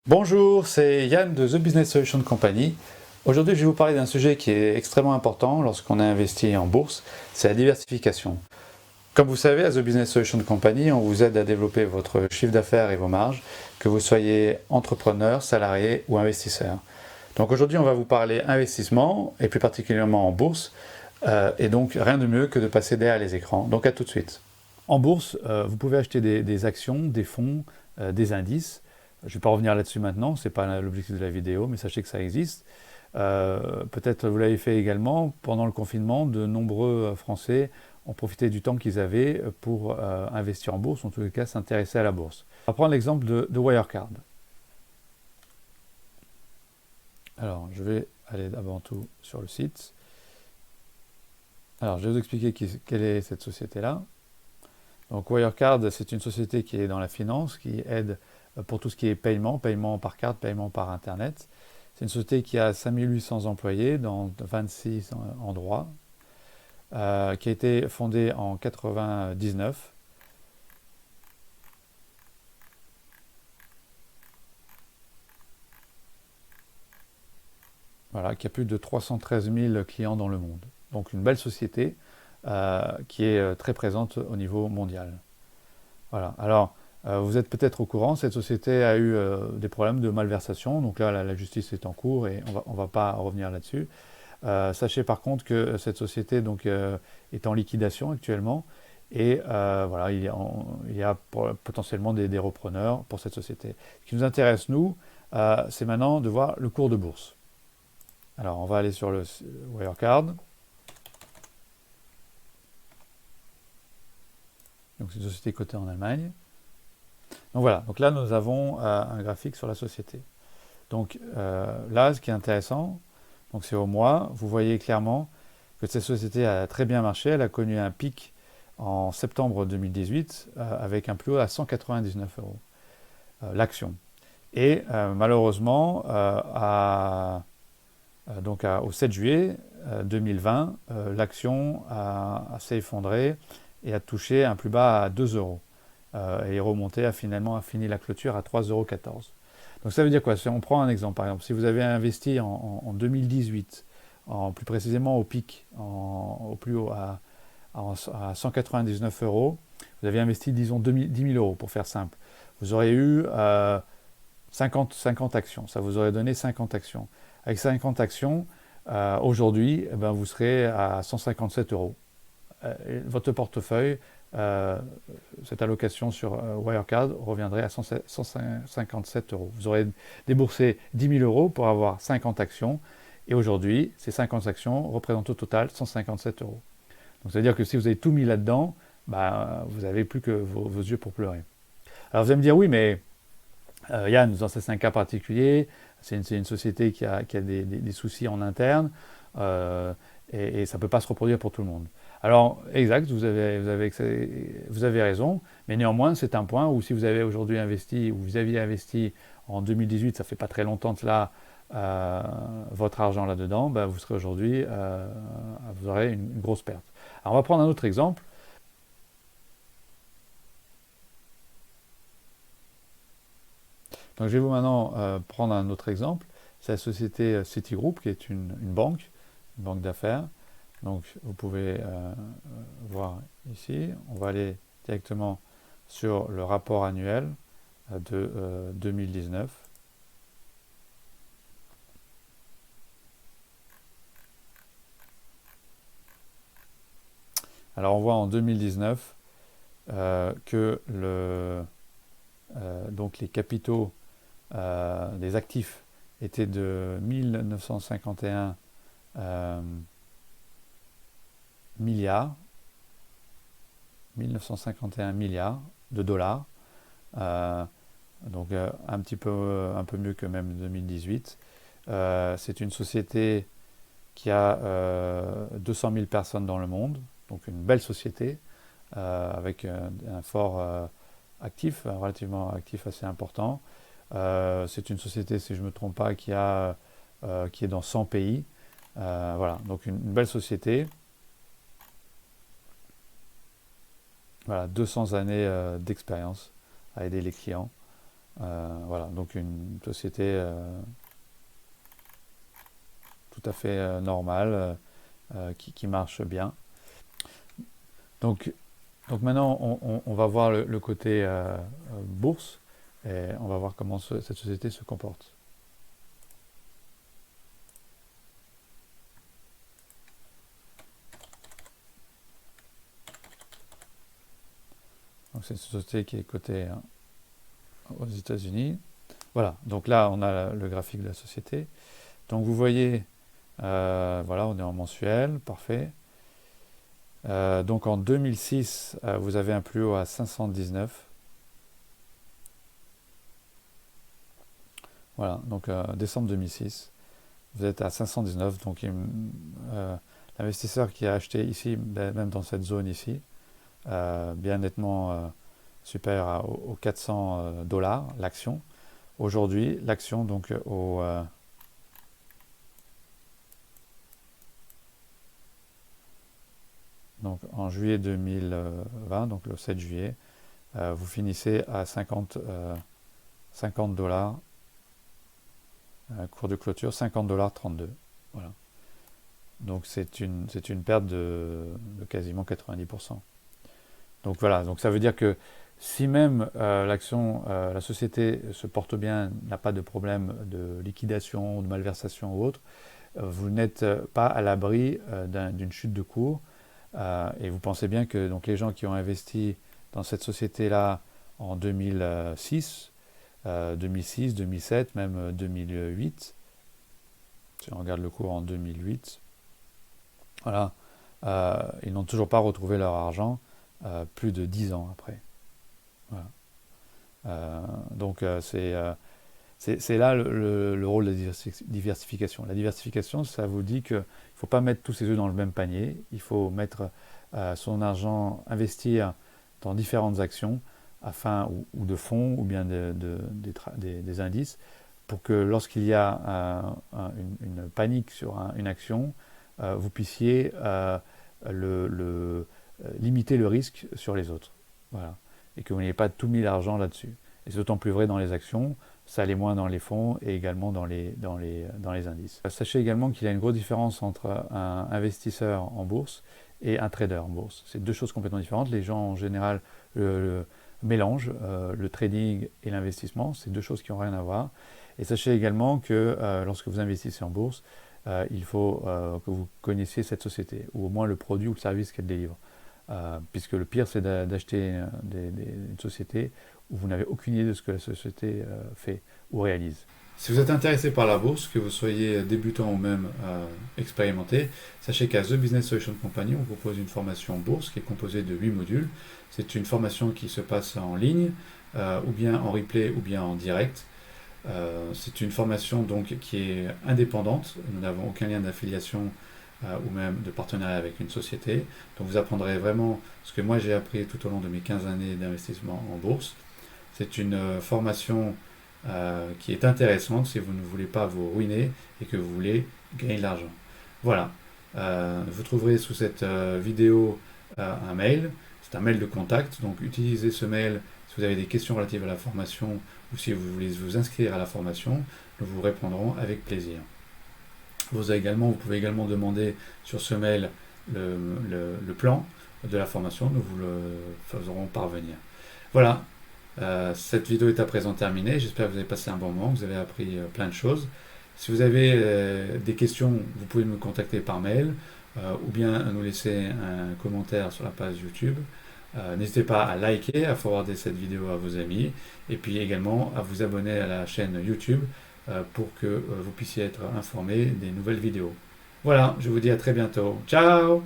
Bonjour, c'est Yann de The Business Solution Company. Aujourd'hui, je vais vous parler d'un sujet qui est extrêmement important lorsqu'on a investi en bourse, c'est la diversification. Comme vous savez, à The Business Solution Company, on vous aide à développer votre chiffre d'affaires et vos marges, que vous soyez entrepreneur, salarié ou investisseur. Donc aujourd'hui, on va vous parler investissement, et plus particulièrement en bourse, et donc rien de mieux que de passer derrière les écrans. Donc à tout de suite. En bourse, vous pouvez acheter des actions, des fonds, des indices. Je ne vais pas revenir là-dessus maintenant, ce n'est pas l'objectif de la vidéo, mais sachez que ça existe. Peut-être vous l'avez fait également, pendant le confinement, de nombreux Français ont profité du temps qu'ils avaient pour investir en bourse, en tous les cas s'intéresser à la bourse. On va prendre l'exemple de Wirecard. Alors, je vais aller avant tout sur le site. Alors, je vais vous expliquer quelle est cette société-là. Donc Wirecard, c'est une société qui est dans la finance, qui aide pour tout ce qui est paiement par carte, paiement par Internet. C'est une société qui a 5800 employés dans 26 endroits, qui a été fondée en 1999. Voilà, qui a plus de 313 000 clients dans le monde. Donc une belle société qui est très présente au niveau mondial. Voilà. Alors, vous êtes peut-être au courant, cette société a eu des problèmes de malversation, donc là la justice est en cours et on va pas revenir là-dessus. Sachez par contre que cette société donc, est en liquidation actuellement et voilà, il y a potentiellement des repreneurs pour cette société. Ce qui nous intéresse, nous, c'est maintenant de voir le cours de bourse. Alors on va aller sur le Wirecard. Donc c'est une société cotée en Allemagne. Donc voilà, donc là nous avons un graphique sur la société. Donc là, ce qui est intéressant, donc c'est au mois, vous voyez clairement que cette société a très bien marché, elle a connu un pic en septembre 2018 avec un plus haut à 199 euros l'action. Et malheureusement, au 7 juillet 2020, l'action s'est effondrée et a touché un plus bas à 2 euros. Et est remonté, a fini la clôture à 3,14 euros. Donc ça veut dire quoi? Si on prend un exemple, par exemple, si vous avez investi en 2018, plus précisément au pic, au plus haut, à 199 euros, vous avez investi, disons, 10 000 euros, pour faire simple. Vous aurez eu 50 actions, ça vous aurait donné 50 actions. Avec 50 actions, aujourd'hui, vous serez à 157 euros. Votre portefeuille, cette allocation sur Wirecard reviendrait à 157 euros. Vous aurez déboursé 10 000 euros pour avoir 50 actions et aujourd'hui, ces 50 actions représentent au total 157 euros. Donc ça veut dire que si vous avez tout mis là-dedans, vous n'avez plus que vos yeux pour pleurer. Alors vous allez me dire, oui, mais Yann, c'est un cas particulier, c'est une société qui a des soucis en interne et ça ne peut pas se reproduire pour tout le monde. Alors, exact, vous avez raison, mais néanmoins, c'est un point où si vous avez aujourd'hui investi, ou vous aviez investi en 2018, ça fait pas très longtemps de cela, votre argent là-dedans, vous serez aujourd'hui, vous aurez une grosse perte. Alors, on va prendre un autre exemple. Donc, je vais vous maintenant prendre un autre exemple. C'est la société Citigroup, qui est une banque d'affaires. Donc vous pouvez voir ici, on va aller directement sur le rapport annuel de 2019. Alors on voit en 2019 que donc les capitaux des actifs étaient de 1951 milliards, 1951 milliards de dollars, donc un peu mieux que même 2018. C'est une société qui a 200 000 personnes dans le monde, donc une belle société avec un fort actif, un relativement actif assez important. C'est une société, si je ne me trompe pas, qui est dans 100 pays. Voilà, donc une belle société. Voilà, 200 années d'expérience à aider les clients. Voilà, donc une société tout à fait normale qui marche bien. Donc, donc maintenant, on va voir le côté bourse et on va voir comment cette société se comporte. Donc c'est une société qui est cotée aux États-Unis. Voilà, donc là on a le graphique de la société. Donc vous voyez, voilà, on est en mensuel, parfait. Donc en 2006, vous avez un plus haut à 519. Voilà, donc décembre 2006, vous êtes à 519. Donc l'investisseur qui a acheté ici, même dans cette zone ici, bien nettement supérieur aux 400 dollars l'action. Aujourd'hui, l'action donc donc en juillet 2020, donc le 7 juillet, vous finissez à 50 dollars, cours de clôture 50 dollars 32. Voilà. Donc c'est une perte de quasiment 90%. Donc voilà, donc ça veut dire que si même la société se porte bien, n'a pas de problème de liquidation, de malversation ou autre, vous n'êtes pas à l'abri d'une chute de cours. Et vous pensez bien que donc, les gens qui ont investi dans cette société-là en 2006, 2007, même 2008, si on regarde le cours en 2008, voilà, ils n'ont toujours pas retrouvé leur argent plus de 10 ans après. Voilà. Donc c'est là le rôle de la diversification. La diversification, ça vous dit qu'il ne faut pas mettre tous ses œufs dans le même panier, il faut mettre son argent, investir dans différentes actions ou de fonds ou bien des indices pour que lorsqu'il y a une panique sur une action, vous puissiez limiter le risque sur les autres. Voilà. Et que vous n'ayez pas tout mis l'argent là-dessus. Et c'est d'autant plus vrai dans les actions, ça l'est moins dans les fonds et également dans les indices. Sachez également qu'il y a une grosse différence entre un investisseur en bourse et un trader en bourse. C'est deux choses complètement différentes. Les gens en général mélangent le trading et l'investissement. C'est deux choses qui n'ont rien à voir. Et sachez également que lorsque vous investissez en bourse, il faut que vous connaissiez cette société, ou au moins le produit ou le service qu'elle délivre. Puisque le pire, c'est d'acheter une société où vous n'avez aucune idée de ce que la société fait ou réalise. Si vous êtes intéressé par la bourse, que vous soyez débutant ou même expérimenté, sachez qu'à The Business Solution Company, on propose une formation bourse qui est composée de 8 modules. C'est une formation qui se passe en ligne, ou bien en replay, ou bien en direct. C'est une formation donc qui est indépendante. Nous n'avons aucun lien d'affiliation ou même de partenariat avec une société. Donc vous apprendrez vraiment ce que moi j'ai appris tout au long de mes 15 années d'investissement en bourse. C'est une formation qui est intéressante si vous ne voulez pas vous ruiner et que vous voulez gagner de l'argent. Voilà. Vous trouverez sous cette vidéo un mail. C'est un mail de contact. Donc utilisez ce mail si vous avez des questions relatives à la formation ou si vous voulez vous inscrire à la formation. Nous vous répondrons avec plaisir. Vous pouvez également demander sur ce mail le plan de la formation. Nous vous le ferons parvenir. Voilà. Cette vidéo est à présent terminée. J'espère que vous avez passé un bon moment, que vous avez appris plein de choses. Si vous avez des questions, vous pouvez me contacter par mail ou bien nous laisser un commentaire sur la page YouTube. N'hésitez pas à liker, à forwarder cette vidéo à vos amis et puis également à vous abonner à la chaîne YouTube pour que vous puissiez être informé des nouvelles vidéos. Voilà, je vous dis à très bientôt. Ciao!